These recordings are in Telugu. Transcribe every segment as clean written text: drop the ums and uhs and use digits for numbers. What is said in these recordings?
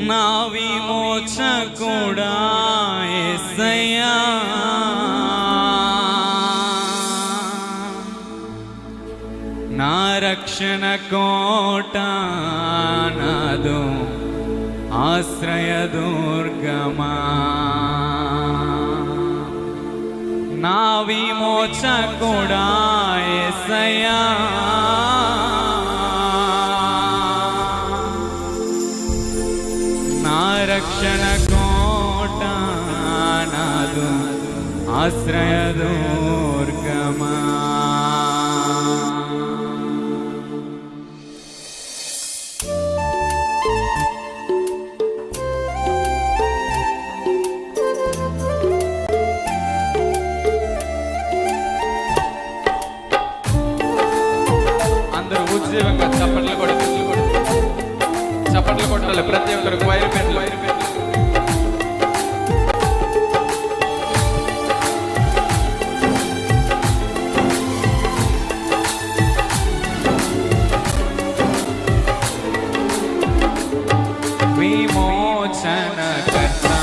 నా విమోచకుడా యేసయ్యా, నా రక్షణ కోట నాదు ఆశ్రయదుర్గమా, నా విమోచకుడా యేసయ్యా, నా రక్షణ కోట నాదు ఆశ్రయదుర్గమా. అందరూ ఉజ్జీవంగా చప్పట్లు కొట్టాలి. ప్రతి ఒక్కరికి వైరు పెట్లు విమోచన కర్తా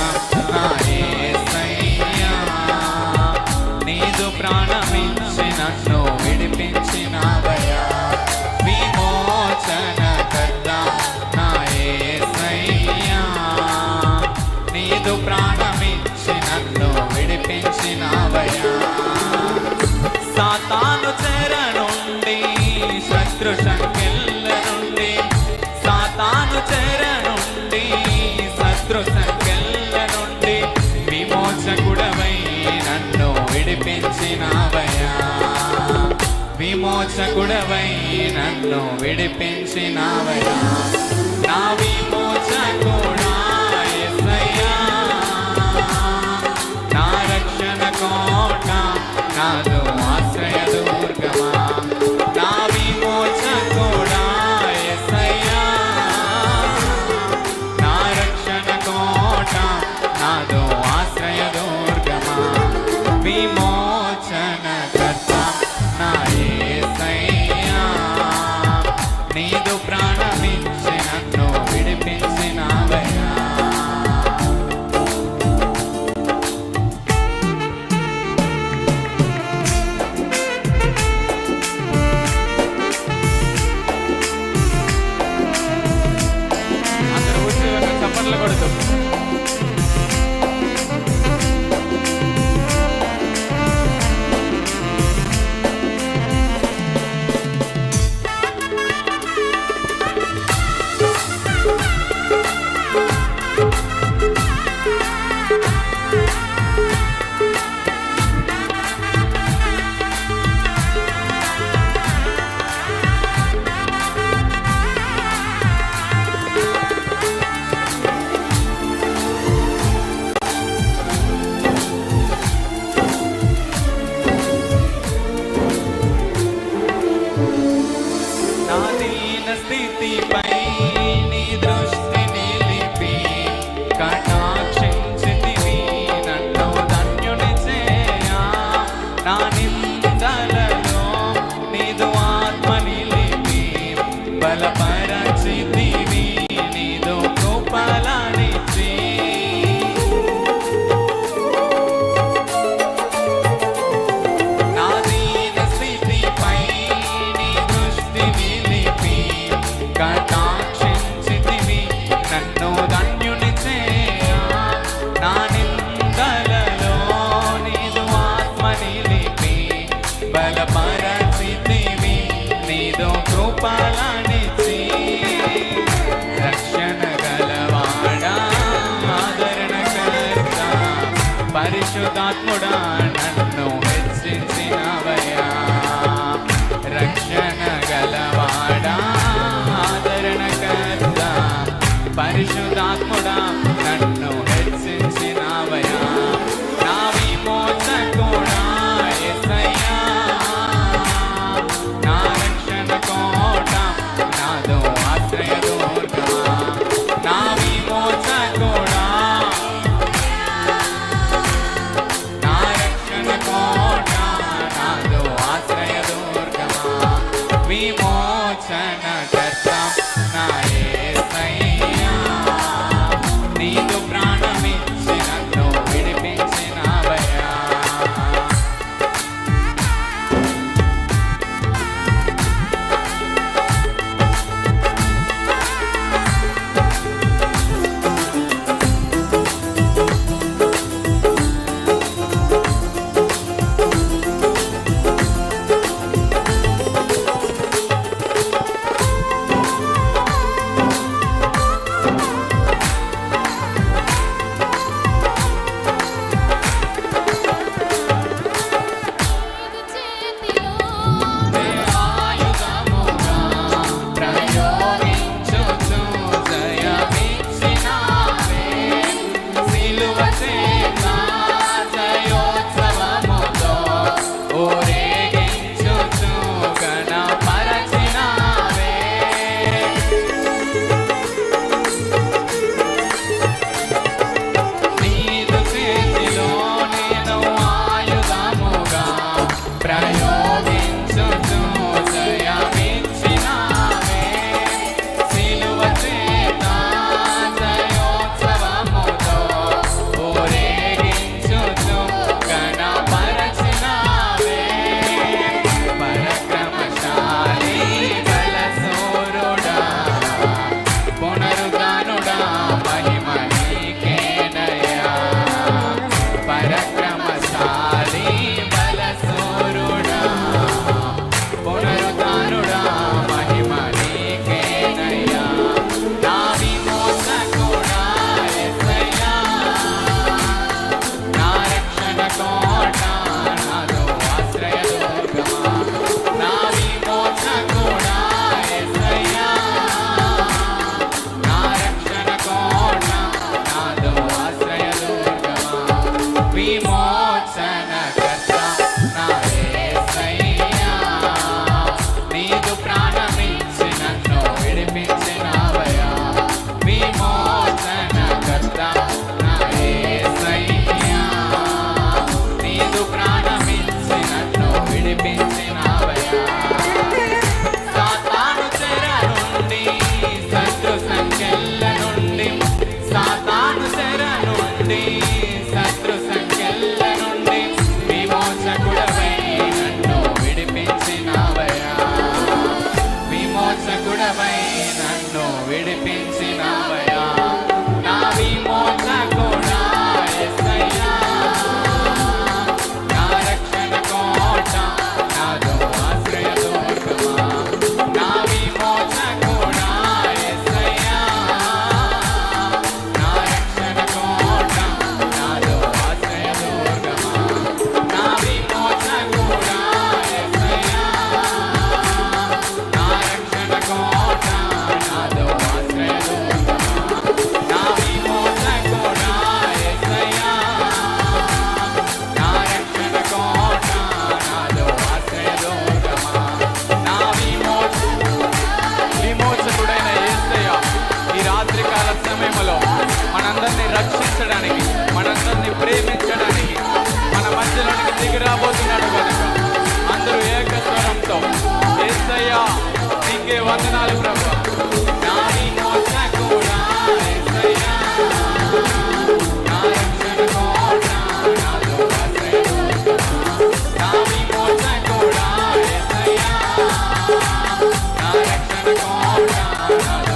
నా యేసయ్యా, నీదు ప్రాణమిచ్చి నన్ను విడిపించినావయ్యా. విమోచన కర్తా నా యేసయ్యా, నీదు ప్రాణమిచ్చి నన్ను విడిపించినావయ్యా. సాతాను చెర నుండి, శత్రు సంకెళ్ళ నుండి, సాతాను చెర నుండి, శత్రు సంకెళ్ళ నుండి విమోచకుడవై నన్ను విడిపించినావయ్యా. విమోచకుడవై నన్ను విడిపించినావయ్యా. నా విమోచకుడా యేసయ్యా, నా రక్షణ కోట నాదు ఆశ్రయదుర్గమా, నా విమోచకుడా యేసయ్యా, నా రక్షణ కోట నాదు ఆశ్రయదుర్గమా. విమోచన కర్తా నా యేసయ్యా, నీదు ప్రాణమిచ్చి నన్ను విడిపించినావయ్యా. అందరూ ఉద్యోగంగా చప్పట్లు కొడుతూ నా దీన స్థితిపై నీ దృష్టి నిలిపి కటాక్షించితివి నన్ను ధన్యుని చేయా. నా నిందలలో నీదు ఆత్మ నిలిపి బలపరచితివి నీదు కృపలనిచ్చి. నా దీన స్థితిపై నీ దృష్టి నిలిపి కటాక్షించితివి నన్ను ధన్యుని చేయా. నా నిందలలో నీదు ఆత్మ నిలిపి బలపరచితివి నీదు కృపలనిచ్చి. రక్షణ గలవాడా ఆదరణకర్త పరిశుద్ధాత్ముడా నన్ను హెచ్చించినవయ్యా. రక్షణ గలవాడా ఆదరణకర్త పరిశుద్ధాత్ముడా నన్ను హెచ్చించినవయ్యా. నా విమోచకుడా యేసయ్యా, నా రక్షణ కోట నాదు ఆశ్రయదుర్గమా, నా విమోచకుడా, నా రక్షణ కోట నాదు ఆశ్రయదుర్గమా. విమోచన కర్త నా యేసయ్యా, నన్ను విడిపించినవయ్యా నా విమోచకుడా యేసయ్యా నా రక్షణ కోట నాదు ఆశ్రయ దుర్గమా నా విమోచకుడా యేసయ్యా నా రక్షణ కోట నాదు ఆశ్రయ దుర్గమా నా విమోచకుడా యేసయ్యా నా రక్షణ కోట నాదు ఆశ్రయ దుర్గమా నా విమోచకుడా యేసయ్యా నా రక్షణ కోట నాదు ఆశ్రయ దుర్గమా నా విమోచకుడైన యేసయ్య ఈ రాత్రికాల సమయంలో మనందరినీ రక్షించడానికి మనందరినీ ప్రేమించడానికి మన మధ్యలోనికి దిగి రాబోతున్నాడు కనుక అందరూ ఏకస్వరంతో యేసయ్య నీకే వందనాలు ప్రభువా నా విమోచకుడా యేసయ్యా నా రక్షణ కోట నాదు ఆశ్రయ దుర్గమా నా విమోచకుడా యేసయ్యా నా రక్షణ కోట నాదు